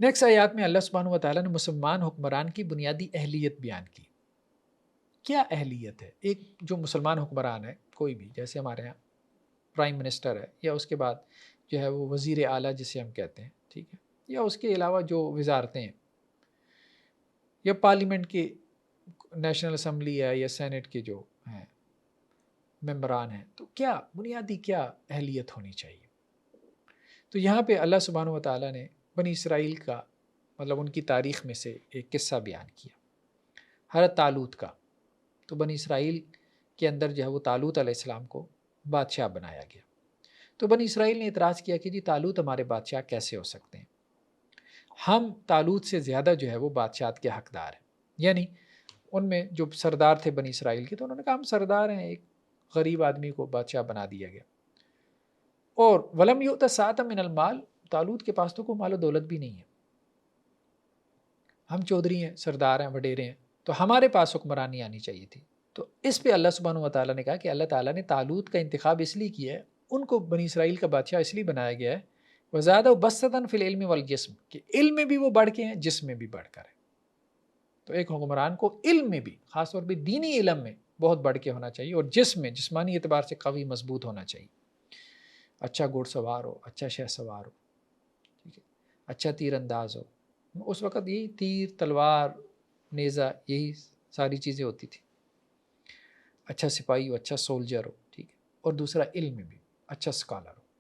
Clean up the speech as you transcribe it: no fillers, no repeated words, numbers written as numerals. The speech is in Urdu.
نیکسٹ آیات میں اللہ سبحانہ و تعالیٰ نے مسلمان حکمران کی بنیادی اہلیت بیان کی۔ کیا اہلیت ہے؟ ایک جو مسلمان حکمران ہے کوئی بھی، جیسے ہمارے یہاں پرائم منسٹر ہے، یا اس کے بعد جو ہے وہ وزیر اعلیٰ جسے ہم کہتے ہیں، ٹھیک ہے، یا اس کے علاوہ جو وزارتیں ہیں، یا پارلیمنٹ کی نیشنل اسمبلی ہے، یا سینٹ کے جو ہیں ممبران ہیں، تو کیا بنیادی کیا اہلیت ہونی چاہیے؟ تو یہاں پہ اللہ سبحانہ و تعالیٰ نے بنی اسرائیل کا مطلب ان کی تاریخ میں سے ایک قصہ بیان کیا، حضرت طالوت کا۔ تو بنی اسرائیل کے اندر جو ہے وہ طالوت علیہ السلام کو بادشاہ بنایا گیا۔ تو بنی اسرائیل نے اعتراض کیا کہ جی طالوت ہمارے بادشاہ کیسے ہو سکتے ہیں؟ ہم طالوت سے زیادہ جو ہے وہ بادشاہت کے حقدار ہیں۔ یعنی ان میں جو سردار تھے بنی اسرائیل کے، تو انہوں نے کہا ہم سردار ہیں، ایک غریب آدمی کو بادشاہ بنا دیا گیا۔ اور ولم یؤت سعۃ من المال، طالوت کے پاس تو کوئی مال و دولت بھی نہیں ہے، ہم چودھری ہیں، سردار ہیں، وڈیرے ہیں، تو ہمارے پاس حکمرانی آنی چاہیے تھی۔ تو اس پہ اللہ سبحانہ و تعالیٰ نے کہا کہ اللہ تعالیٰ نے طالوت کا انتخاب اس لیے کیا ہے، ان کو بنی اسرائیل کا بادشاہ اس لیے بنایا گیا ہے، وزادہ بسطاً فی العلم والجسم، کہ علم میں بھی وہ بڑھ کے ہیں، جسم میں بھی بڑھ کر ہے۔ تو ایک حکمران کو علم میں بھی، خاص طور پہ دینی علم میں بہت بڑھ کے ہونا چاہیے، اور جسم میں جسمانی اعتبار سے قوی مضبوط ہونا چاہیے، اچھا گھوڑ سوار ہو، اچھا شہ سوار ہو، ٹھیک ہے، اچھا تیر انداز ہو۔ اس وقت یہی تیر، تلوار، نیزہ، یہی ساری چیزیں ہوتی تھی۔ اچھا سپاہی ہو، اچھا سولجر ہو، ٹھیک ہے، اور دوسرا علم میں بھی اچھا اسکالر ہو۔